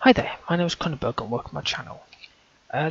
Hi there, my name is Kronenberg and welcome to my channel.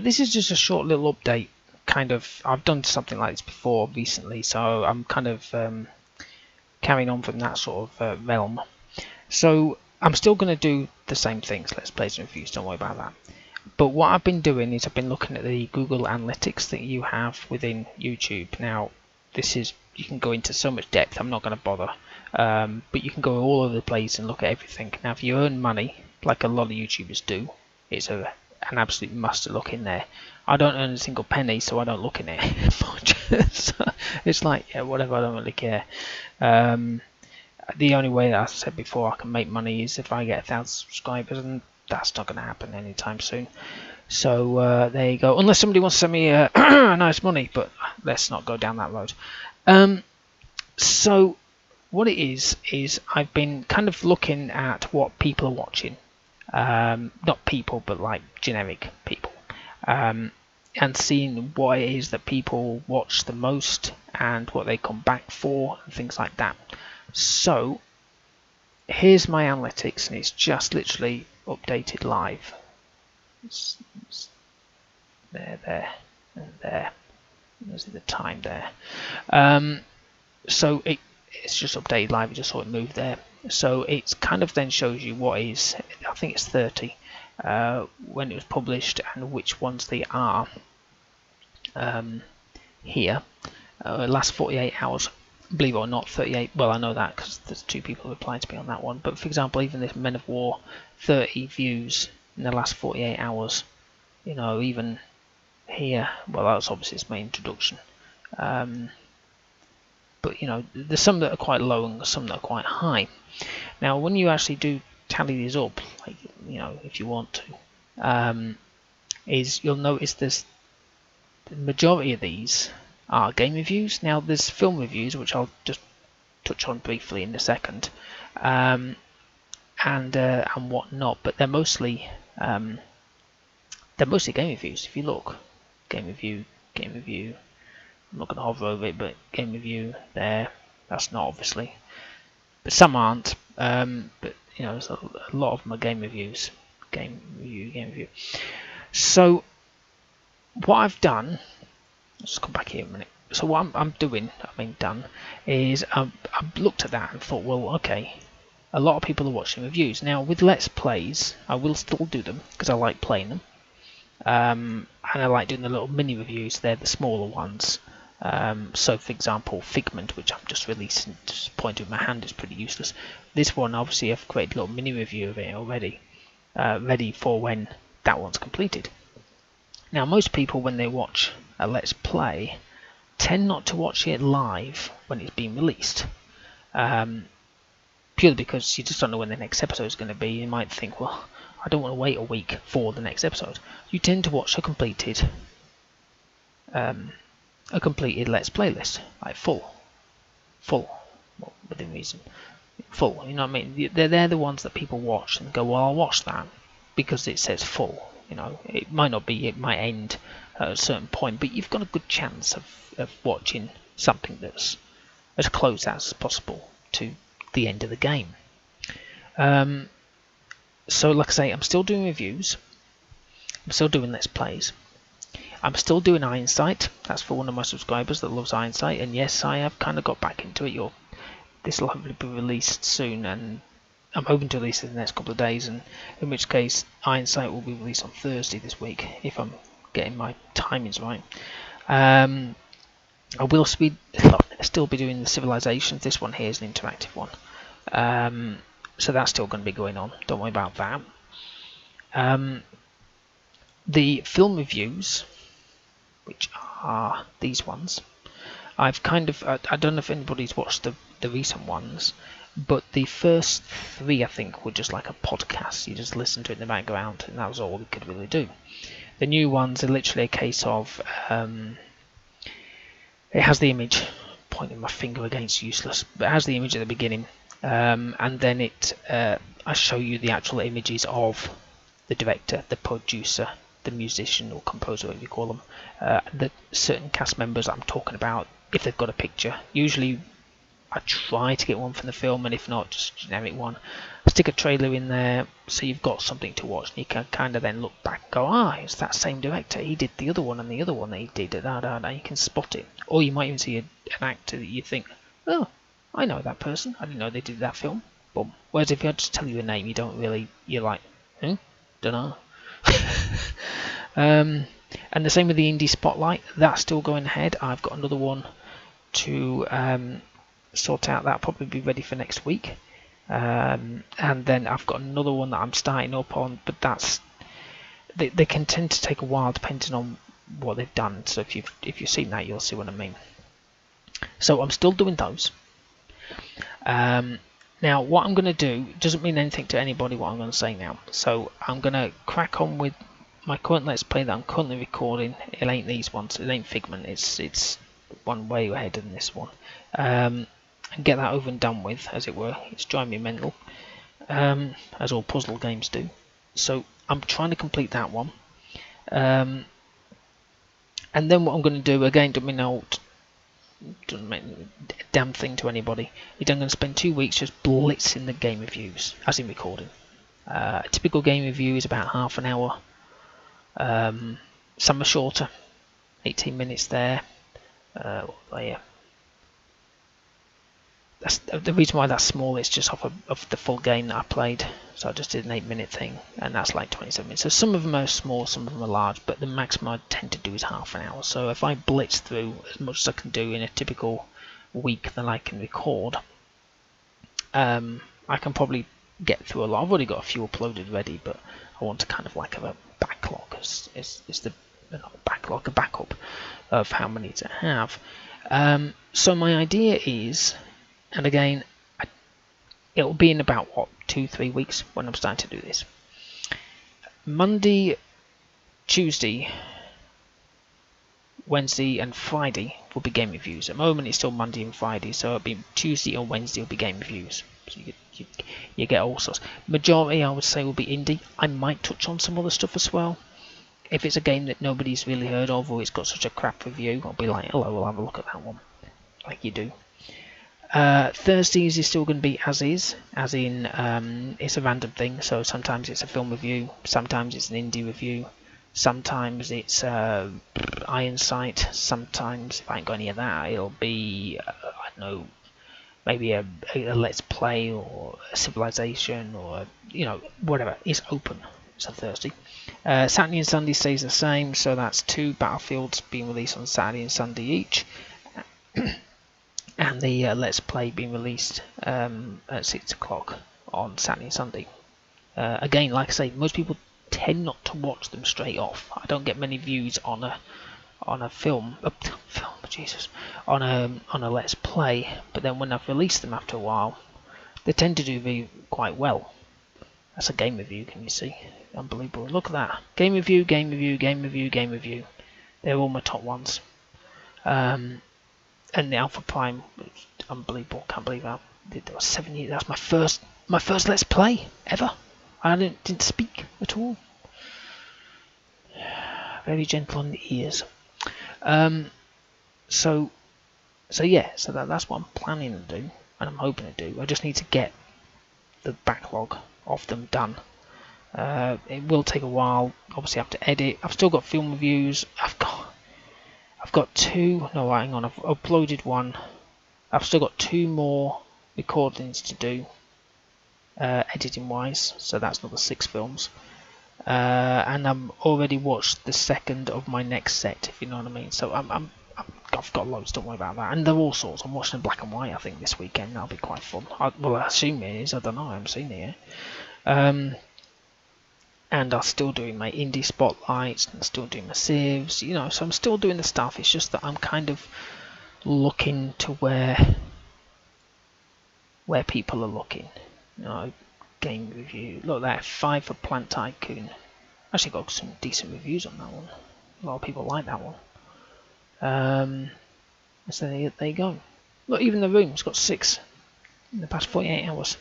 This is just a short little update. I've done something like this before recently, so I'm kind of carrying on from that sort of realm. So I'm still going to do the same things, let's plays and reviews, don't worry about that. But what I've been doing is I've been looking at the Google Analytics that you have within YouTube. Now, you can go into so much depth, I'm not going to bother. But you can go all over the place and look at everything. Now, if you earn money, like a lot of YouTubers do, it's an absolute must to look in there. I don't earn a single penny, so I don't look in it much. So it's like, yeah, whatever, I don't really care. The only way that, as I said before, I can make money is if I get 1,000 subscribers, and that's not going to happen anytime soon. So there you go. Unless somebody wants to send me nice money, but let's not go down that road. So what it is I've been kind of looking at what people are watching. Not people, but like generic people. And seeing what it is that people watch the most and what they come back for and things like that. So here's my analytics, and it's just literally updated live. It's there, and there. There's the time there. So it's just updated live. You just saw it move there. So it's kind of then shows you what is, I think it's 30 when it was published and which ones they are here. Last 48 hours, believe it or not, 38. Well, I know that because there's 2 people who replied to me on that one. But for example, even this Men of War, 30 views in the last 48 hours. You know, even here, well, that's obviously its my introduction. But you know, there's some that are quite low and some that are quite high. Now, when you actually do tally these up, like, you know, if you want to, you'll notice the majority of these are game reviews. Now, there's film reviews, which I'll just touch on briefly in a second, and whatnot. But they're mostly game reviews. If you look, game review. I'm not going to hover over it, but game review there. That's not, obviously, but some aren't. But you know, there's a lot of them are game reviews. Game review. So what I've done, let's come back here a minute. So what I'm doing, done, is I've looked at that and thought, well, okay, a lot of people are watching reviews. Now with Let's Plays, I will still do them because I like playing them, and I like doing the little mini reviews. They're the smaller ones. So for example, Figment, which I've just released and just pointed with my hand, is pretty useless. This one, obviously, I've created a little mini review of it already, ready for when that one's completed. Now, most people, when they watch a Let's Play, tend not to watch it live when it's being released, purely because you just don't know when the next episode is going to be. You might think, well, I don't want to wait a week for the next episode. You tend to watch a completed Let's Play list, like full, well, within reason, full. You know what I mean? They're the ones that people watch and go, well, I'll watch that because it says full. You know, it might not be, it might end at a certain point, but you've got a good chance of watching something that's as close as possible to the end of the game. So, like I say, I'm still doing reviews. I'm still doing Let's Plays. I'm still doing Ironside. That's for one of my subscribers that loves Ironside, and yes, I have kind of got back into it. This will hopefully be released soon, and I'm hoping to release it in the next couple of days, and in which case Ironside will be released on Thursday this week, if I'm getting my timings right. I will still be doing the Civilizations. This one here is an interactive one, so that's still going to be going on. Don't worry about that. The film reviews, which are these ones, I've kind of, I don't know if anybody's watched the recent ones, but the first 3, I think, were just like a podcast. You just listen to it in the background, and that was all we could really do. The new ones are literally a case of, it has the image, pointing my finger against useless, but it has the image at the beginning, and then I show you the actual images of the director, the producer, the musician or composer, whatever you call them, the certain cast members I'm talking about, if they've got a picture. Usually I try to get one from the film, and if not, just generic one. Stick a trailer in there so you've got something to watch, and you can kind of then look back and go, it's that same director. He did the other one and the other one that he did. You can spot it. Or you might even see an actor that you think, oh, I know that person. I didn't know they did that film. Boom. Whereas if I just tell you a name, you don't really, you're like, don't know. And the same with the Indie Spotlight. That's still going ahead. I've got another one to sort out. That'll probably be ready for next week. And then I've got another one that I'm starting up on, but they can tend to take a while depending on what they've done. So if you've seen that, you'll see what I mean. So I'm still doing those. Now what I'm going to do doesn't mean anything to anybody what I'm going to say now. So I'm going to crack on with my current Let's Play that I'm currently recording. It ain't these ones. It ain't Figment. It's one way ahead than this one. And get that over and done with, as it were. It's driving me mental, as all puzzle games do. So I'm trying to complete that one. And then what I'm going to do, again, doesn't mean a damn thing to anybody, is I'm going to spend 2 weeks just blitzing the game reviews, as in recording. A typical game review is about half an hour. Some are shorter, 18 minutes there. That's the reason why that's small. It's just off of the full game that I played. So I just did an 8-minute thing, and that's like 27 minutes. So some of them are small, some of them are large, but the maximum I tend to do is half an hour. So if I blitz through as much as I can do in a typical week that I can record, I can probably get through a lot. I've already got a few uploaded ready, but I want to kind of like have a backlog. Is the backlog, a backup of how many to have. So my idea is, and again, it'll be in about 2-3 weeks when I'm starting to do this. Monday, Tuesday, Wednesday and Friday will be game reviews. At the moment it's still Monday and Friday, so it'll be Tuesday or Wednesday will be game reviews. So you get all sorts. Majority I would say will be indie. I might touch on some other stuff as well. If it's a game that nobody's really heard of or it's got such a crap review, I'll be like, hello, we'll have a look at that one, like you do. Thursdays is still going to be as is, as in it's a random thing. So sometimes it's a film review, sometimes it's an indie review, sometimes it's Iron Sight, sometimes if I ain't got any of that, it'll be I don't know, maybe a Let's Play or a Civilization or whatever. It's open. It's a Thursday. Saturday and Sunday stays the same, so that's 2 Battlefields being released on Saturday and Sunday each. And the Let's Play being released at 6 o'clock on Saturday and Sunday. Again, like I say, most people tend not to watch them straight off. I don't get many views on a film, on a Let's Play, but then when I've released them after a while, they tend to do quite well. That's a game review, can you see? Unbelievable. Look at that. Game review, game review, game review, game review. They're all my top ones. And the Alpha Prime, unbelievable. Can't believe that. That was 7 years. That's my first Let's Play ever. I didn't speak at all. Very gentle on the ears. So that's what I'm planning to do, and I'm hoping to do. I just need to get the backlog of them done. It will take a while. Obviously, I have to edit. I've still got film reviews. I've got 2. No, hang on. I've uploaded 1. I've still got 2 more recordings to do, editing wise. So that's another 6 films. And I'm already watched the second of my next set, if you know what I mean. So I've got loads. Don't worry about that. And they're all sorts. I'm watching in black and white. I think this weekend that'll be quite fun. I assume it is. I don't know. I haven't seen it yet. And I'm still doing my indie spotlights, and still doing my civs, so I'm still doing the stuff. It's just that I'm kind of looking to where people are looking. Game review. Look there, 5 for Plant Tycoon. Actually got some decent reviews on that one. A lot of people like that one. So there you go. Look, even the room's got 6 in the past 48 hours.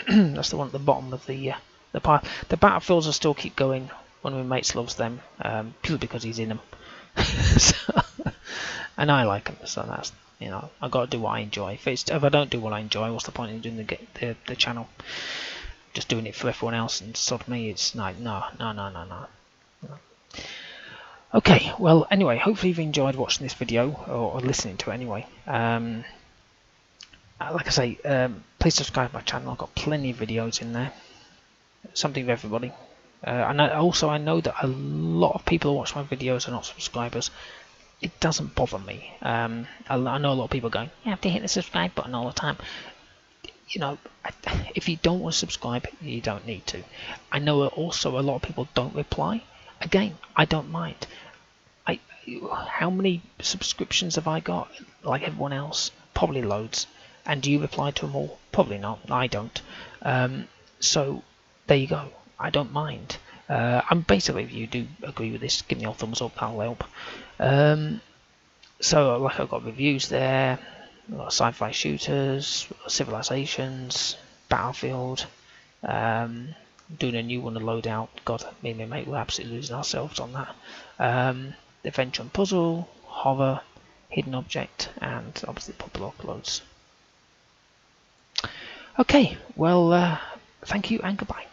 That's the one at the bottom of the pile. The Battlefields will still keep going. One of my mates loves them, purely because he's in them. And I like them, so You know, I got to do what I enjoy. If I don't do what I enjoy, what's the point in doing the channel? Just doing it for everyone else and sort of me. It's like no. Okay, well, anyway, hopefully you've enjoyed watching this video, or listening to it anyway. Like I say, please subscribe to my channel. I've got plenty of videos in there. Something for everybody. And I know that a lot of people who watch my videos are not subscribers. It doesn't bother me. I know a lot of people going, you have to hit the subscribe button all the time. You know, if you don't want to subscribe, you don't need to. I know also a lot of people don't reply. Again, I don't mind. How many subscriptions have I got? Like everyone else? Probably loads. And do you reply to them all? Probably not. I don't. So there you go. I don't mind. And basically, if you do agree with this, give me a thumbs up. That'll help. So like I've got reviews there. We've got sci-fi shooters, Civilizations, Battlefield. Doing a new one to load out. God, me and my mate were absolutely losing ourselves on that. Adventure and puzzle, horror, hidden object, and obviously popular uploads. Okay, well, thank you and goodbye.